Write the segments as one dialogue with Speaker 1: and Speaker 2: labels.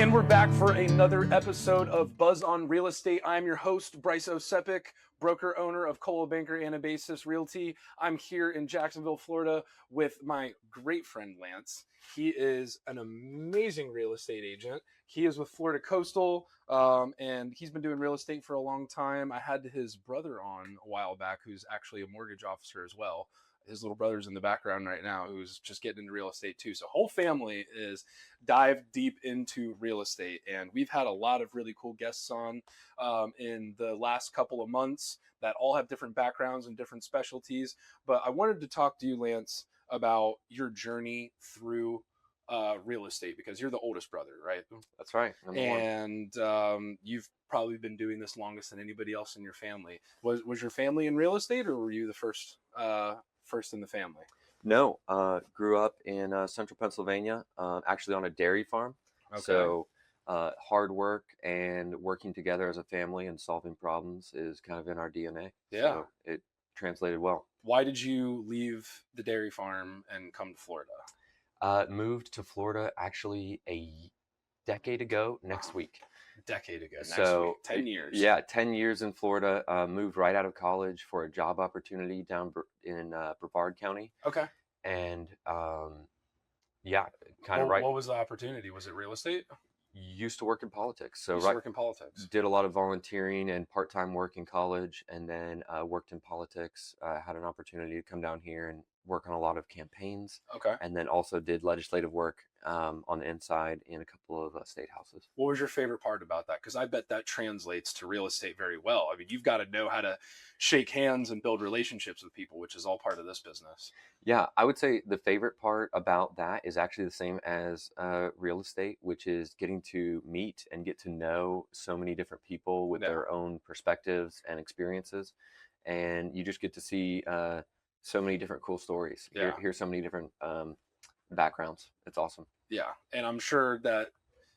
Speaker 1: And we're back for another episode of Buzz on Real Estate. I'm your host, Bryce Osepic, broker owner of Coldwell Banker Anabasis Realty. I'm here in Jacksonville, Florida with my great friend Lance. He is an amazing real estate agent. He is with Florida Coastal, and he's been doing real estate for a long time. I had his brother on a while back, who's actually a mortgage officer as well. His little brother's in the background right now, who's just getting into real estate too. So whole family is dive deep into real estate. And we've had a lot of really cool guests on in the last couple of months that all have different backgrounds and different specialties. But I wanted to talk to you, Lance, about your journey through real estate, because you're the oldest brother, right?
Speaker 2: That's right.
Speaker 1: And you've probably been doing this longest than anybody else in your family. Was your family in real estate, or were you the first in the family?
Speaker 2: No, grew up in central Pennsylvania, actually on a dairy farm.
Speaker 1: Okay.
Speaker 2: So hard work and working together as a family and solving problems is kind of in our DNA.
Speaker 1: Yeah.
Speaker 2: So it translated well.
Speaker 1: Why did you leave the dairy farm and come to Florida?
Speaker 2: Moved to Florida actually a decade ago next week.
Speaker 1: Decade ago. Next
Speaker 2: So
Speaker 1: week. 10 years.
Speaker 2: Yeah, 10 years in Florida. Moved right out of college for a job opportunity down in Brevard County.
Speaker 1: Okay.
Speaker 2: And yeah, kind of right.
Speaker 1: What was the opportunity? Was it real estate?
Speaker 2: Used to work in politics. So
Speaker 1: Used to work in politics.
Speaker 2: Did a lot of volunteering and part-time work in college, and then worked in politics. Had an opportunity to come down here and work on a lot of campaigns.
Speaker 1: Okay.
Speaker 2: And then also did legislative work on the inside in a couple of state houses.
Speaker 1: What was your favorite part about that? Because I bet that translates to real estate very well. I mean, you've got to know how to shake hands and build relationships with people, which is all part of this business.
Speaker 2: Yeah, I would say the favorite part about that is actually the same as real estate, which is getting to meet and get to know so many different people with their own perspectives and experiences. And you just get to see so many different cool stories, hear so many different backgrounds. It's awesome.
Speaker 1: Yeah. And I'm sure that,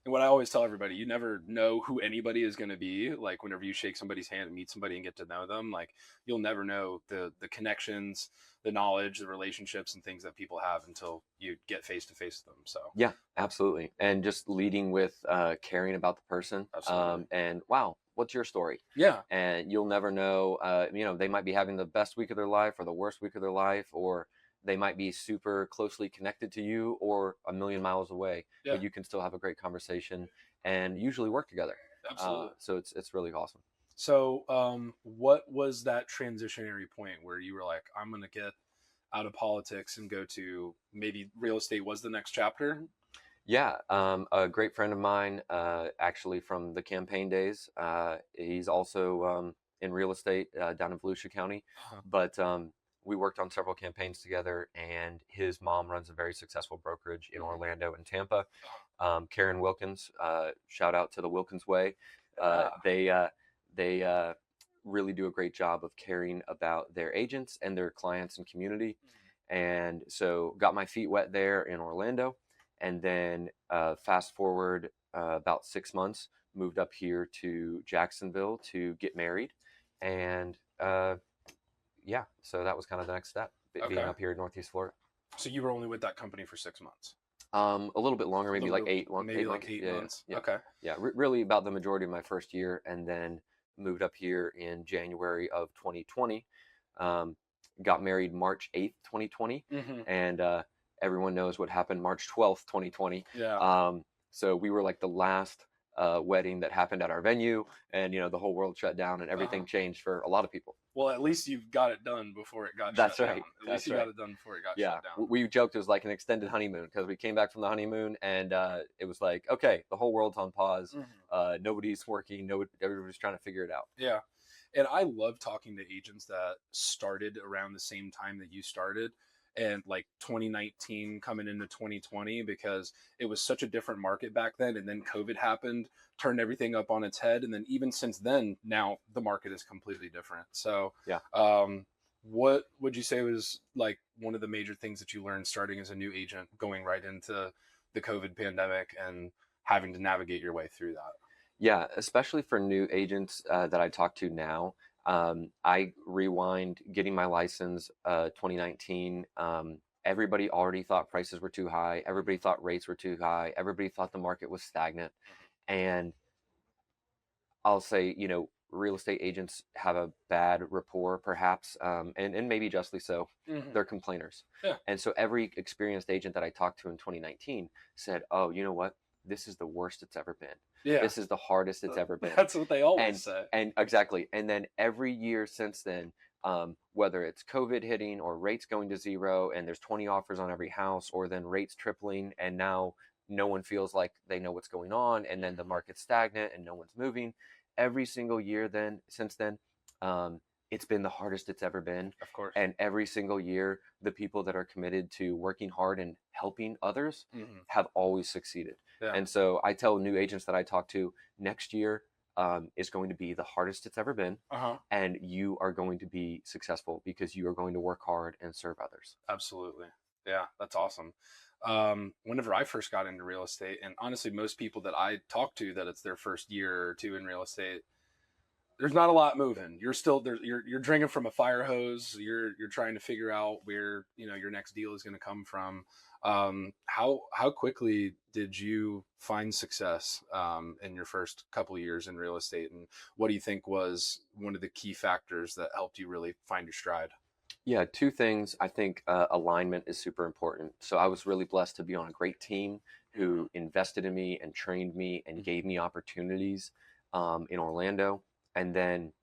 Speaker 1: and what I always tell everybody, you never know who anybody is going to be. Like whenever you shake somebody's hand and meet somebody and get to know them, like you'll never know the connections, the knowledge, the relationships and things that people have until you get face to face with them. So
Speaker 2: yeah, absolutely. And just leading with caring about the person.
Speaker 1: Absolutely.
Speaker 2: And wow, what's your story?
Speaker 1: Yeah.
Speaker 2: And you'll never know, they might be having the best week of their life or the worst week of their life, or they might be super closely connected to you or a million miles away, but you can still have a great conversation and usually work together.
Speaker 1: Absolutely.
Speaker 2: So it's really awesome.
Speaker 1: So what was that transitionary point where you were like, I'm going to get out of politics and go to maybe real estate was the next chapter?
Speaker 2: Yeah. A great friend of mine, actually from the campaign days, he's also in real estate down in Volusia County, but we worked on several campaigns together, and his mom runs a very successful brokerage in Orlando and Tampa. Karen Wilkins, shout out to the Wilkins Way. They really do a great job of caring about their agents and their clients and community. And so got my feet wet there in Orlando, and then fast forward about 6 months, moved up here to Jacksonville to get married. And yeah, so that was kind of the next step, being up here in Northeast Florida.
Speaker 1: So you were only with that company for 6 months?
Speaker 2: A little bit longer, maybe like 8 months.
Speaker 1: Maybe like 8 months.
Speaker 2: Yeah.
Speaker 1: Okay.
Speaker 2: Yeah, really about the majority of my first year, and then moved up here in January of 2020. Got married March 8th, 2020. And everyone knows what happened March 12th, 2020.
Speaker 1: Yeah.
Speaker 2: So we were like the last wedding that happened at our venue, and the whole world shut down and everything changed for a lot of people.
Speaker 1: Well, at least you've got it done before it got
Speaker 2: That's
Speaker 1: shut
Speaker 2: right.
Speaker 1: down. At least you got it done before it got shut down.
Speaker 2: We joked it was like an extended honeymoon, because we came back from the honeymoon and it was like, okay, the whole world's on pause. Nobody's working. Everybody's trying to figure it out.
Speaker 1: Yeah. And I love talking to agents that started around the same time that you started, and like 2019 coming into 2020, because it was such a different market back then. And then COVID happened, turned everything up on its head. And then even since then, now the market is completely different. So
Speaker 2: yeah.
Speaker 1: What would you say was like one of the major things that you learned starting as a new agent, going right into the COVID pandemic and having to navigate your way through that?
Speaker 2: Yeah, especially for new agents that I talk to now. I rewind getting my license 2019. Everybody already thought prices were too high. Everybody thought rates were too high. Everybody thought the market was stagnant. And I'll say, real estate agents have a bad rapport, perhaps, and maybe justly so.
Speaker 1: Hmm.
Speaker 2: They're complainers.
Speaker 1: Yeah.
Speaker 2: And so every experienced agent that I talked to in 2019 said, oh, you know what? This is the worst it's ever been.
Speaker 1: Yeah.
Speaker 2: This is the hardest it's ever been.
Speaker 1: That's what they always
Speaker 2: And
Speaker 1: say.
Speaker 2: and exactly. And then every year since then, whether it's COVID hitting or rates going to zero and there's 20 offers on every house, or then rates tripling and now no one feels like they know what's going on, and then the market's stagnant and no one's moving. Every single year since then, it's been the hardest it's ever been.
Speaker 1: Of course.
Speaker 2: And every single year, the people that are committed to working hard and helping others
Speaker 1: Hmm.
Speaker 2: have always succeeded.
Speaker 1: Yeah.
Speaker 2: And so I tell new agents that I talk to, next year is going to be the hardest it's ever been.
Speaker 1: Uh-huh.
Speaker 2: And you are going to be successful because you are going to work hard and serve others.
Speaker 1: Absolutely. Yeah, that's awesome. Whenever I first got into real estate, and honestly, most people that I talk to that it's their first year or two in real estate, there's not a lot moving. You're still there. You're drinking from a fire hose. You're trying to figure out where your next deal is going to come from. How quickly did you find success in your first couple of years in real estate, and what do you think was one of the key factors that helped you really find your stride?
Speaker 2: Yeah, two things. I think alignment is super important. So I was really blessed to be on a great team who invested in me and trained me and gave me opportunities in Orlando. And then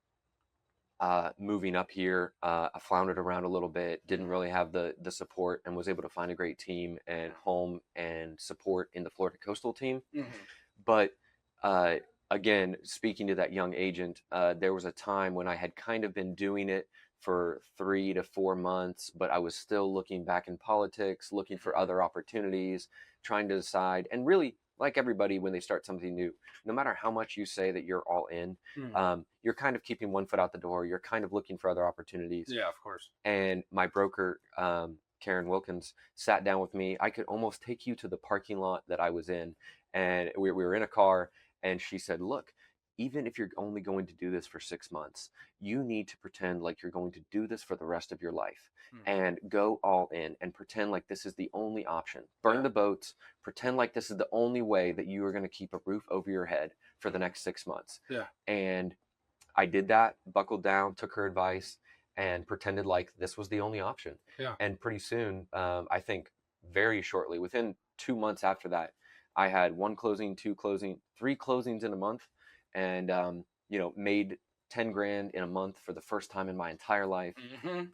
Speaker 2: moving up here, I floundered around a little bit, didn't really have the support, and was able to find a great team and home and support in the Florida Coastal team.
Speaker 1: Mm-hmm.
Speaker 2: But uh, again, speaking to that young agent, there was a time when I had kind of been doing it for 3 to 4 months, but I was still looking back in politics, looking for other opportunities, trying to decide. And really, like everybody, when they start something new, no matter how much you say that you're all in, you're kind of keeping one foot out the door. You're kind of looking for other opportunities.
Speaker 1: Yeah, of course.
Speaker 2: And my broker, Karen Wilkins, sat down with me. I could almost take you to the parking lot that I was in. And we were in a car, and she said, look, even if you're only going to do this for 6 months, you need to pretend like you're going to do this for the rest of your life and go all in and pretend like this is the only option. Burn the boats, pretend like this is the only way that you are going to keep a roof over your head for the next 6 months.
Speaker 1: Yeah.
Speaker 2: And I did that, buckled down, took her advice, and pretended like this was the only option.
Speaker 1: Yeah.
Speaker 2: And pretty soon, I think very shortly, within 2 months after that, I had one closing, two closing, three closings in a month, and made 10 grand in a month for the first time in my entire life.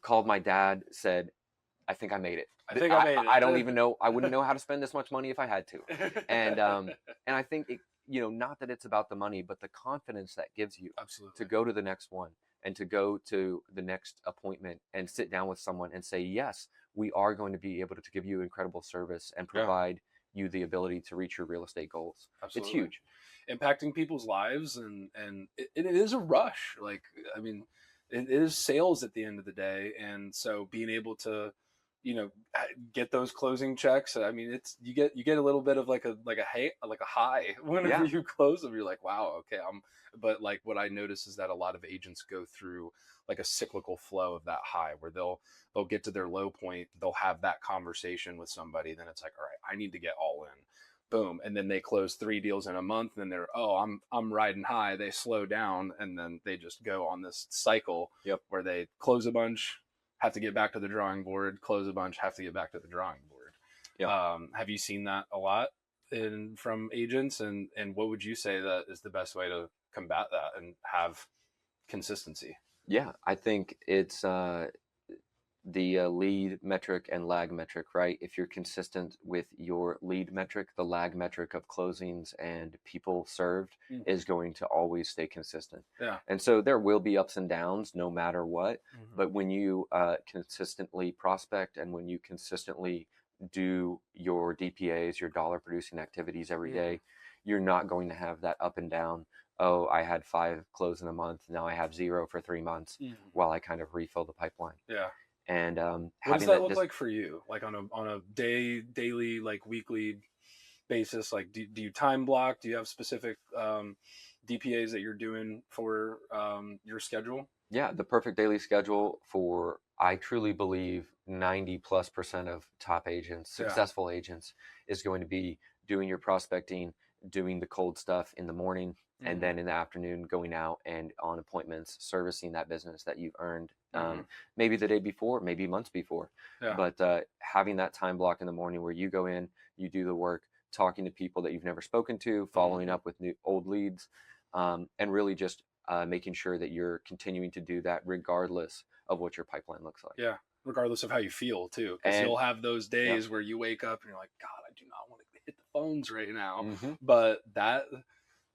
Speaker 2: Called my dad, said, I think I made it.
Speaker 1: I think I made it.
Speaker 2: I don't even know. I wouldn't know how to spend this much money if I had to. And I think it, not that it's about the money, but the confidence that gives you
Speaker 1: Absolutely.
Speaker 2: to go to the next one and to go to the next appointment and sit down with someone and say, yes, we are going to be able to give you incredible service and provide you the ability to reach your real estate goals.
Speaker 1: Absolutely.
Speaker 2: It's huge.
Speaker 1: Impacting people's lives, and it is a rush. Like, I mean, it is sales at the end of the day, and so being able to get those closing checks, I mean, it's you get a little bit of like a high whenever you close them. You're like, wow, okay, but like what I notice is that a lot of agents go through like a cyclical flow of that high where they'll get to their low point, they'll have that conversation with somebody, then it's like, all right, I need to get all in. Boom, and then they close 3 deals in a month, and then they're, I'm riding high. They slow down, and then they just go on this cycle where they close a bunch, have to get back to the drawing board, close a bunch, have to get back to the drawing board. Have you seen that a lot from agents, and what would you say that is the best way to combat that and have consistency?
Speaker 2: Yeah, I think it's the lead metric and lag metric, right? If you're consistent with your lead metric, the lag metric of closings and people served is going to always stay consistent.
Speaker 1: Yeah.
Speaker 2: And so there will be ups and downs no matter what. But when you consistently prospect and when you consistently do your DPAs, your dollar producing activities every day, you're not going to have that up and down. Oh, I had 5 close in a month. Now I have 0 for 3 months while I kind of refill the pipeline.
Speaker 1: Yeah.
Speaker 2: And
Speaker 1: what does that look like for you? Like on a daily, like weekly basis? Like, do you time block? Do you have specific DPAs that you're doing for your schedule?
Speaker 2: Yeah, the perfect daily schedule for, I truly believe, 90+% of top agents, successful agents, is going to be doing your prospecting, doing the cold stuff in the morning, and
Speaker 1: Mhm.
Speaker 2: then in the afternoon going out and on appointments servicing that business that you've earned,
Speaker 1: Mhm.
Speaker 2: maybe the day before, maybe months before.
Speaker 1: Yeah.
Speaker 2: But having that time block in the morning where you go in, you do the work, talking to people that you've never spoken to, following
Speaker 1: Mhm.
Speaker 2: up with new old leads, and really just making sure that you're continuing to do that regardless of what your pipeline looks like.
Speaker 1: Yeah. Regardless of how you feel too, because
Speaker 2: And
Speaker 1: you'll have those
Speaker 2: yeah.
Speaker 1: days where you wake up and you're like, God, I do not want to hit the phones right now.
Speaker 2: Hmm.
Speaker 1: But that's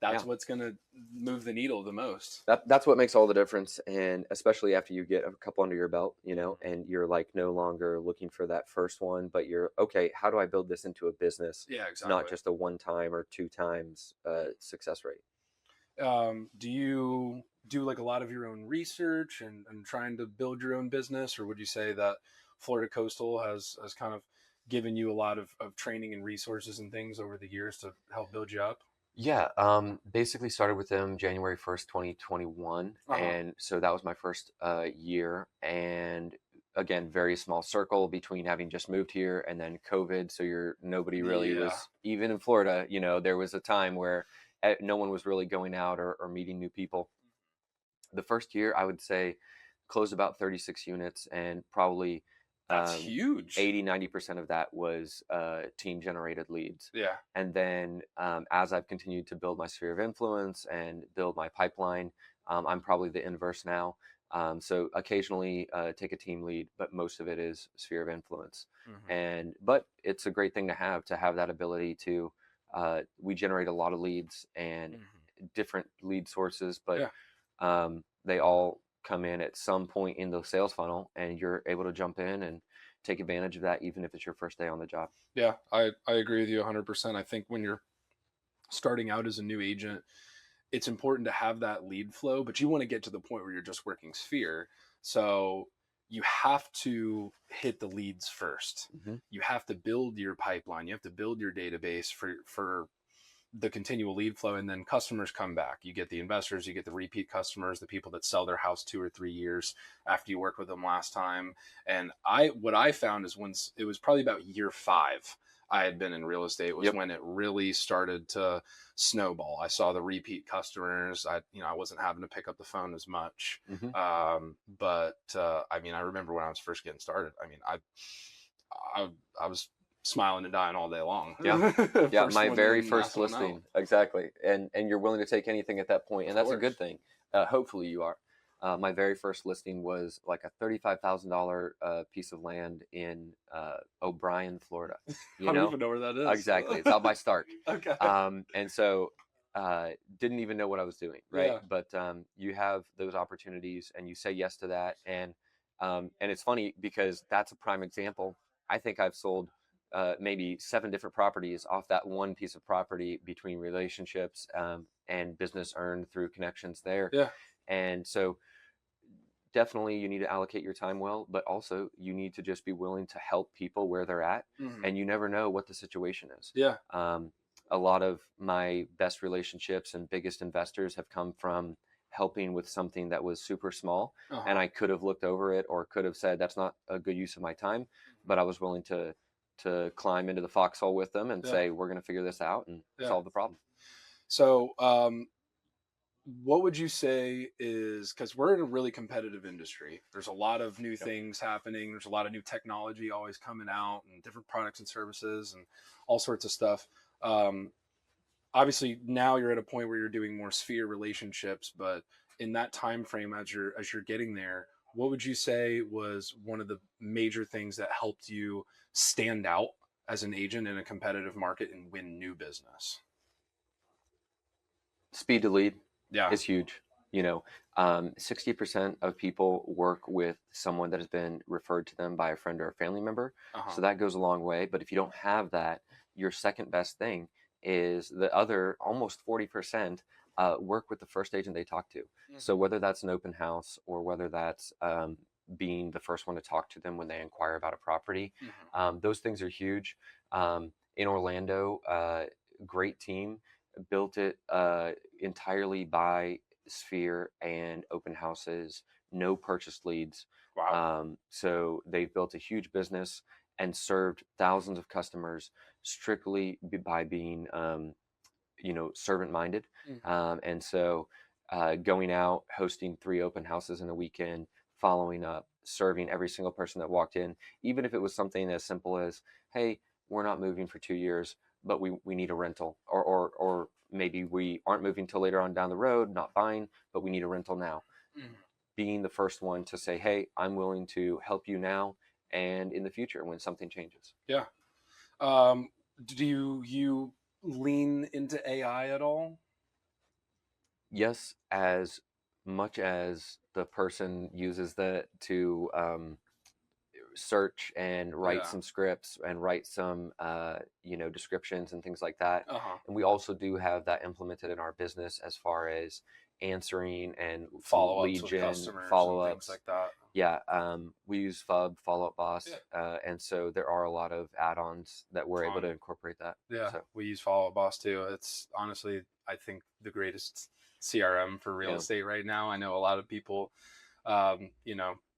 Speaker 2: Yeah.
Speaker 1: what's gonna move the needle the most.
Speaker 2: That's what makes all the difference, and especially after you get a couple under your belt,
Speaker 1: Mhm.
Speaker 2: and you're like no longer looking for that first one, but you're okay. How do I build this into a business,
Speaker 1: Yeah,
Speaker 2: not
Speaker 1: exactly.
Speaker 2: just a one time or two times success rate?
Speaker 1: Do you do like a lot of your own research and trying to build your own business, or would you say that Florida Coastal has kind of given you a lot of training and resources and things over the years to help build you up?
Speaker 2: Yeah, basically started with them January 1st, 2021,
Speaker 1: Uh huh.
Speaker 2: and so that was my first year. And again, very small circle between having just moved here and then COVID. So nobody really
Speaker 1: Yeah.
Speaker 2: was even in Florida. There was a time where no one was really going out or meeting new people. The first year, I would say, closed about 36 units, and probably
Speaker 1: That's
Speaker 2: um,
Speaker 1: huge.
Speaker 2: 80-90% of that was team generated leads.
Speaker 1: Yeah.
Speaker 2: And then as I've continued to build my sphere of influence and build my pipeline, I'm probably the inverse now. So occasionally take a team lead, but most of it is sphere of influence.
Speaker 1: Hmm.
Speaker 2: But it's a great thing to have that ability to. We generate a lot of leads and
Speaker 1: Hmm.
Speaker 2: different lead sources, but
Speaker 1: Yeah.
Speaker 2: they all come in at some point in the sales funnel, and you're able to jump in and take advantage of that, even if it's your first day on the job.
Speaker 1: Yeah. I agree with you 100%. I think when you're starting out as a new agent, it's important to have that lead flow, but you want to get to the point where you're just working sphere. So you have to hit the leads first.
Speaker 2: Hmm.
Speaker 1: You have to build your pipeline. You have to build your database for the continual lead flow, and then customers come back. You get the investors, you get the repeat customers, the people that sell their house 2 or 3 years after you worked with them last time. And what I found is once it was probably about year 5 I had been in real estate was
Speaker 2: Yep.
Speaker 1: when it really started to snowball. I saw the repeat customers. I wasn't having to pick up the phone as much.
Speaker 2: Hmm.
Speaker 1: But I mean, I remember when I was first getting started. I mean, I was smiling and dying all day long.
Speaker 2: Yeah. Yeah.
Speaker 1: First
Speaker 2: My
Speaker 1: one
Speaker 2: very
Speaker 1: in,
Speaker 2: first
Speaker 1: last one out.
Speaker 2: listing. Exactly. And you're willing to take anything at that point,
Speaker 1: Of
Speaker 2: and that's a good
Speaker 1: course.
Speaker 2: thing. Hopefully you are. My very first listing was like a $35,000 piece of land in O'Brien, Florida.
Speaker 1: I don't even know where that is.
Speaker 2: Exactly. It's out by Stark.
Speaker 1: Okay.
Speaker 2: And so didn't even know what I was doing, right?
Speaker 1: Yeah.
Speaker 2: But you have those opportunities, and you say yes to that, and it's funny because that's a prime example. I think I've sold maybe 7 different properties off that one piece of property between relationships and business earned through connections there.
Speaker 1: Yeah.
Speaker 2: And so definitely you need to allocate your time well, but also you need to just be willing to help people where they're at,
Speaker 1: Hmm.
Speaker 2: and you never know what the situation is.
Speaker 1: Yeah.
Speaker 2: A lot of my best relationships and biggest investors have come from helping with something that was super small,
Speaker 1: Uh
Speaker 2: and
Speaker 1: huh.
Speaker 2: I could have looked over it or could have said that's not a good use of my time, but I was willing to climb into the foxhole with them and
Speaker 1: Yeah.
Speaker 2: say we're going to figure this out and
Speaker 1: Yeah.
Speaker 2: solve the problem.
Speaker 1: So, what would you say is, because we're in a really competitive industry, there's a lot of new
Speaker 2: Yep.
Speaker 1: things happening, there's a lot of new technology always coming out, and different products and services, and all sorts of stuff. Um, Obviously, now you're at a point where you're doing more sphere relationships, but in that time frame, as you're getting there, what would you say was one of the major things that helped you stand out as an agent in a competitive market and win new business?
Speaker 2: Speed to lead
Speaker 1: Yeah.
Speaker 2: is huge. 60% of people work with someone that has been referred to them by a friend or a family member.
Speaker 1: Uh-huh.
Speaker 2: So that goes a long way. But if you don't have that, your second best thing is the other almost 40% work with the first agent they talk to. So
Speaker 1: Hmm.
Speaker 2: whether that's an open house or whether that's being the first one to talk to them when they inquire about a property,
Speaker 1: Hmm.
Speaker 2: those things are huge. In Orlando, great team built it entirely by sphere and open houses, no purchased leads.
Speaker 1: Wow.
Speaker 2: So they've built a huge business and served thousands of customers strictly by being servant minded.
Speaker 1: Mm.
Speaker 2: And so going out, hosting 3 open houses in a weekend, following up, serving every single person that walked in, even if it was something as simple as, hey, we're not moving for 2 years, but we need a rental, or maybe we aren't moving till later on down the road, not buying, but we need a rental now.
Speaker 1: Mm.
Speaker 2: Being the first one to say, hey, I'm willing to help you now and in the future when something changes.
Speaker 1: Yeah. Do you lean into AI at all?
Speaker 2: Yes, as much as the person uses that to search and write
Speaker 1: Yeah.
Speaker 2: some scripts and write some descriptions and things like that.
Speaker 1: Uh-huh.
Speaker 2: And we also do have that implemented in our business as far as answering and some
Speaker 1: Follow-ups
Speaker 2: lead
Speaker 1: with
Speaker 2: gen
Speaker 1: customers and things
Speaker 2: follow-ups.
Speaker 1: like that.
Speaker 2: Yeah, we use FUB, Follow Up
Speaker 1: Yeah.
Speaker 2: Boss, and so there are a lot of add-ons that we're able to
Speaker 1: Ton.
Speaker 2: incorporate that.
Speaker 1: Yeah,
Speaker 2: So
Speaker 1: we use Follow Up Boss too. It's honestly, I think, the greatest CRM for real
Speaker 2: yeah,
Speaker 1: estate right now. I know a lot of people,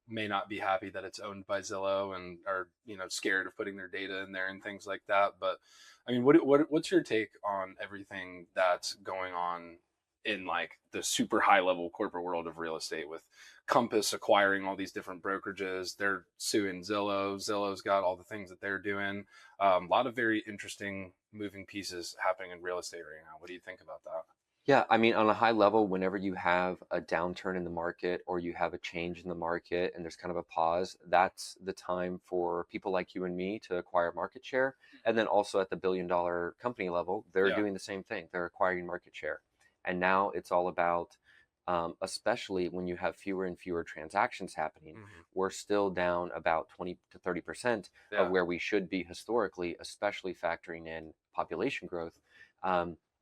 Speaker 1: may not be happy that it's owned by Zillow and are, scared of putting their data in there and things like that. But I mean, what's your take on everything that's going on in like the super high level corporate world of real estate with Compass acquiring all these different brokerages? They're suing Zillow. Zillow's got all the things that they're doing. A lot of very interesting moving pieces happening in real estate right now. What do you think about that?
Speaker 2: yeah. I mean, on a high level, whenever you have a downturn in the market or you have a change in the market and there's kind of a pause, that's the time for people like you and me to acquire market share. And then also at the billion-dollar company level, they're
Speaker 1: Yeah.
Speaker 2: doing the same thing. They're acquiring market share. And now it's all about, especially when you have fewer and fewer transactions happening,
Speaker 1: Hmm.
Speaker 2: we're still down about 20 to 30% of
Speaker 1: Yeah.
Speaker 2: where we should be historically, especially factoring in population growth.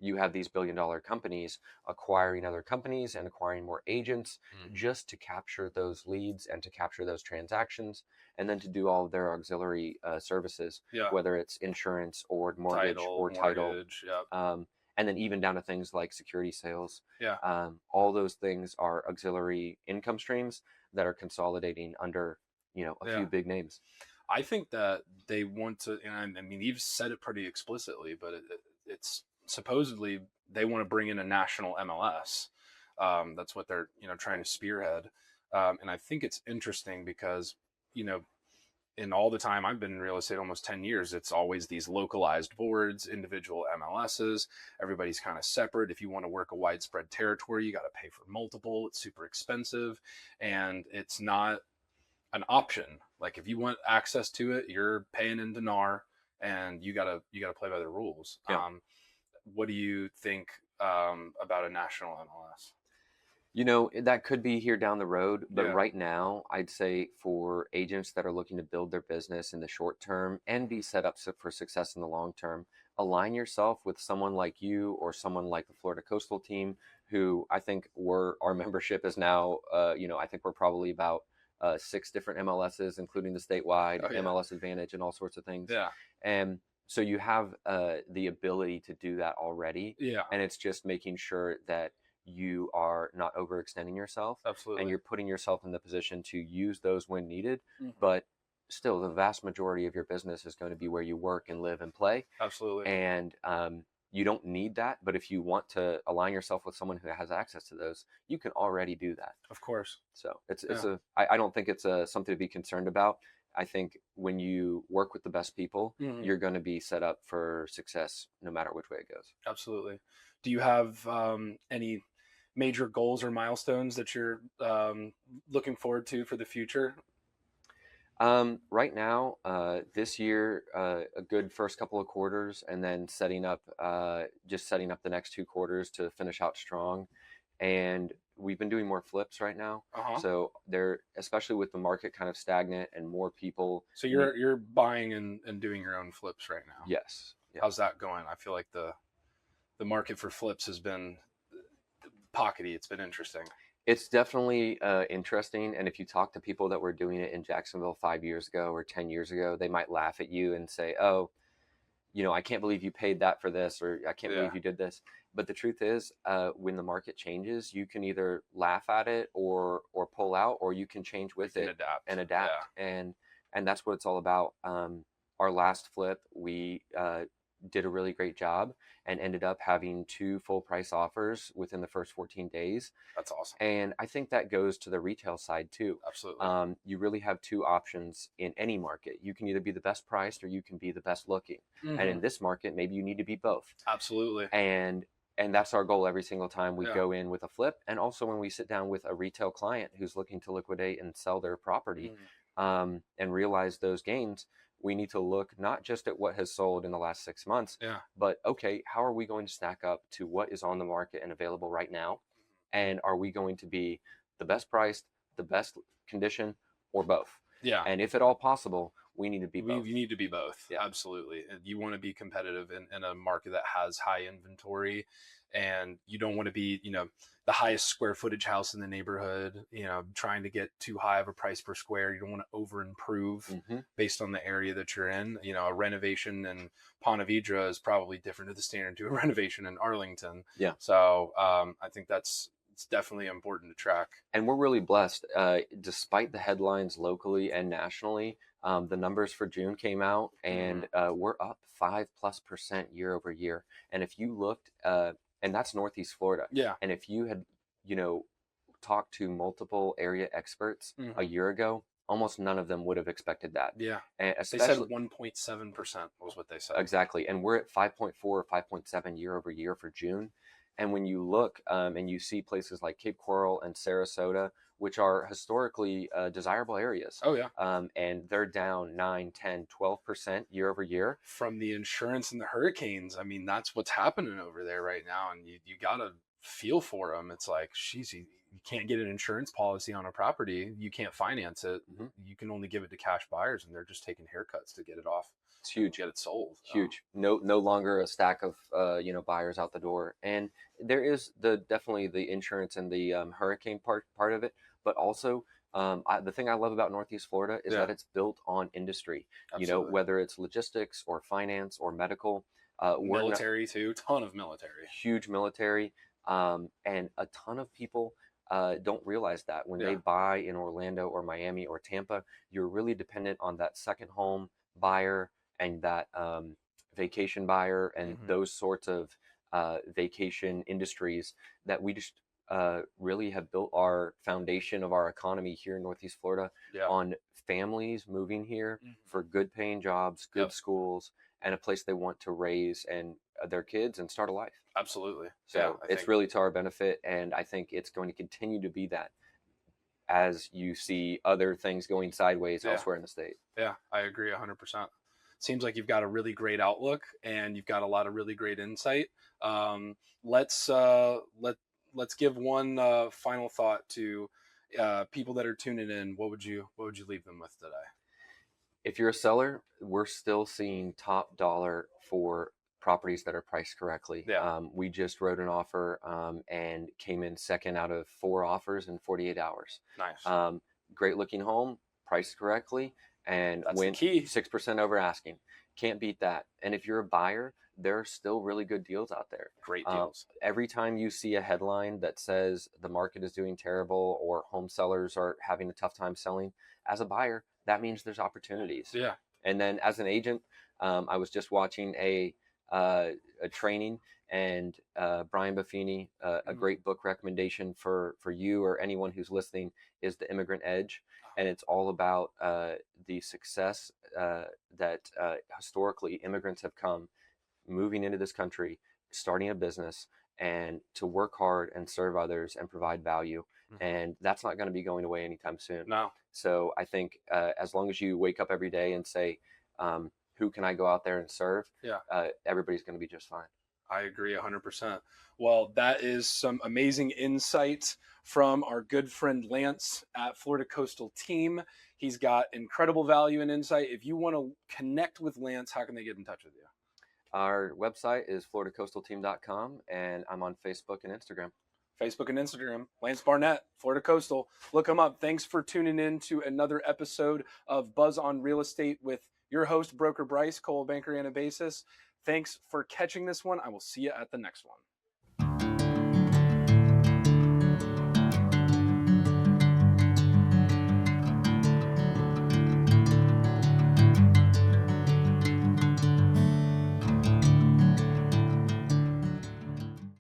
Speaker 2: You have these billion-dollar companies acquiring other companies and acquiring more agents
Speaker 1: Mm.
Speaker 2: just to capture those leads and to capture those transactions, and then to do all of their auxiliary services,
Speaker 1: Yeah.
Speaker 2: whether it's insurance or mortgage
Speaker 1: Title,
Speaker 2: or title,
Speaker 1: mortgage. Yep.
Speaker 2: and then even down to things like security sales.
Speaker 1: Yeah.
Speaker 2: All those things are auxiliary income streams that are consolidating under a
Speaker 1: Yeah.
Speaker 2: few big names.
Speaker 1: I think that they want to, and I mean, you've said it pretty explicitly, but it's supposedly they want to bring in a national MLS. That's what they're, trying to spearhead. And I think it's interesting because, you know, in all the time I've been in real estate, almost 10 years, it's always these localized boards, individual MLSs. Everybody's kind of separate. If you want to work a widespread territory, you got to pay for multiple. It's super expensive and it's not an option. Like if you want access to it, you're paying into NAR and you gotta play by the rules.
Speaker 2: Yeah.
Speaker 1: What do you think about a national MLS?
Speaker 2: That could be here down the road, but
Speaker 1: Yeah.
Speaker 2: right now, I'd say for agents that are looking to build their business in the short term and be set up for success in the long term, align yourself with someone like you or someone like the Florida Coastal team, who I think our membership is now, I think we're probably about 6 different MLSs, including the statewide
Speaker 1: Oh yeah.
Speaker 2: MLS Advantage and all sorts of things.
Speaker 1: Yeah.
Speaker 2: And so you have the ability to do that already,
Speaker 1: Yeah.
Speaker 2: and it's just making sure that you are not overextending yourself and
Speaker 1: Absolutely.
Speaker 2: you're putting yourself in the position to use those when needed.
Speaker 1: Mhm.
Speaker 2: But still, the vast majority of your business is going to be where you work and live and play.
Speaker 1: Absolutely.
Speaker 2: And you don't need that. But if you want to align yourself with someone who has access to those, you can already do that.
Speaker 1: Of course.
Speaker 2: So
Speaker 1: Yeah.
Speaker 2: I don't think it's something to be concerned about. I think when you work with the best people,
Speaker 1: Mhm.
Speaker 2: you're going to be set up for success no matter which way it goes.
Speaker 1: Absolutely. Do you have any major goals or milestones that you're looking forward to for the future?
Speaker 2: Right now, this year, a good first couple of quarters, and then just setting up the next 2 quarters to finish out strong. And we've been doing more flips right now.
Speaker 1: Uh-huh.
Speaker 2: So especially with the market kind of stagnant and more people.
Speaker 1: So you're buying and doing your own flips right now.
Speaker 2: Yes. Yeah.
Speaker 1: How's that going? I feel like the market for flips has been pockety. It's been interesting.
Speaker 2: It's definitely interesting. And if you talk to people that were doing it in Jacksonville 5 years ago or 10 years ago, they might laugh at you and say, oh, I can't believe you paid that for this, or I can't believe you did this. But the truth is, when the market changes, you can either laugh at it or pull out, or you can change with it and adapt.
Speaker 1: Yeah.
Speaker 2: And that's what it's all about. Our last flip, we did a really great job and ended up having 2 full price offers within the first 14 days.
Speaker 1: That's awesome.
Speaker 2: And I think that goes to the retail side too.
Speaker 1: Absolutely.
Speaker 2: You really have 2 options in any market. You can either be the best priced or you can be the best looking. And in this market, maybe you need to be both.
Speaker 1: Absolutely.
Speaker 2: And that's our goal every single time we
Speaker 1: Yeah.
Speaker 2: go in with a flip. And also when we sit down with a retail client who's looking to liquidate and sell their property, and realize those gains, we need to look not just at what has sold in the last 6 months, but okay, how are we going to stack up to what is on the market and available right now? And are we going to be the best priced, the best condition, or both?
Speaker 1: Yeah.
Speaker 2: And if at all possible, we need to be both.
Speaker 1: You need to be both.
Speaker 2: Yeah.
Speaker 1: Absolutely. And you want to be competitive in a market that has high inventory, and you don't want to be, the highest square footage house in the neighborhood, trying to get too high of a price per square. You don't want to over improve based on the area that you're in. A renovation in Ponte Vedra is probably different to the standard to a renovation in Arlington.
Speaker 2: Yeah.
Speaker 1: So I think it's definitely important to track.
Speaker 2: And we're really blessed, despite the headlines locally and nationally. The numbers for June came out, and we're up 5+% year over year. And if you looked, and that's Northeast Florida.
Speaker 1: Yeah.
Speaker 2: And if you had, talked to multiple area experts a year ago, almost none of them would have expected that.
Speaker 1: Yeah.
Speaker 2: And
Speaker 1: they said 1.7% was what they said.
Speaker 2: Exactly. And we're at 5.4 or 5.7 year over year for June. And when you look and you see places like Cape Coral and Sarasota, which are historically desirable areas.
Speaker 1: Oh, yeah.
Speaker 2: And they're down 9, 10, 12% year over year.
Speaker 1: From the insurance and the hurricanes. I mean, that's what's happening over there right now. And you got to feel for them. It's like, geez, you can't get an insurance policy on a property. You can't finance it. You can only give it to cash buyers, and they're just taking haircuts to get it off.
Speaker 2: It's huge.
Speaker 1: Get it sold.
Speaker 2: Huge. No longer a stack of buyers out the door. And there is definitely the insurance and the hurricane part of it, but also the thing I love about Northeast Florida is that it's built on industry.
Speaker 1: Absolutely.
Speaker 2: Whether it's logistics or finance or medical,
Speaker 1: military too. Ton of military.
Speaker 2: Huge military, and a ton of people don't realize that when they buy in Orlando or Miami or Tampa, you're really dependent on that second home buyer and that vacation buyer and those sorts of vacation industries that we just really have built our foundation of our economy here in Northeast Florida on families moving here for good paying jobs, good schools, and a place they want to raise and their kids and start a life.
Speaker 1: Absolutely.
Speaker 2: So it's really to our benefit, and I think it's going to continue to be that as you see other things going sideways elsewhere in the state. Yeah,
Speaker 1: I agree 100%. Seems like you've got a really great outlook and you've got a lot of really great insight. Let's give one final thought to people that are tuning in. What would you leave them with today?
Speaker 2: If you're a seller, we're still seeing top dollar for properties that are priced correctly. We just wrote an offer and came in second out of 4 offers in 48 hours.
Speaker 1: Nice.
Speaker 2: Great looking home, priced correctly, and went 6% over asking. Can't beat that. And if you're a buyer, there are still really good deals out there.
Speaker 1: Great deals.
Speaker 2: Every time you see a headline that says the market is doing terrible or home sellers are having a tough time selling, as a buyer, that means there's opportunities.
Speaker 1: Yeah.
Speaker 2: And then as an agent, I was just watching a training, and Brian Buffini, a great book recommendation for you or anyone who's listening, is The Immigrant Edge. And it's all about the success that historically immigrants have come moving into this country, starting a business, and to work hard and serve others and provide value. And that's not going to be going away anytime soon.
Speaker 1: No.
Speaker 2: So I think as long as you wake up every day and say, who can I go out there and serve? Everybody's going to be just fine.
Speaker 1: I agree 100%. Well, that is some amazing insight from our good friend Lance at Florida Coastal Team. He's got incredible value and insight. If you want to connect with Lance, how can they get in touch with you?
Speaker 2: Our website is floridacoastalteam.com, and I'm on Facebook and Instagram.
Speaker 1: Facebook and Instagram, Lance Barnett, Florida Coastal. Look him up. Thanks for tuning in to another episode of Buzz on Real Estate with your host, Broker Bryce, Coldwell Banker Anabasis. Thanks for catching this one. I will see you at the next one.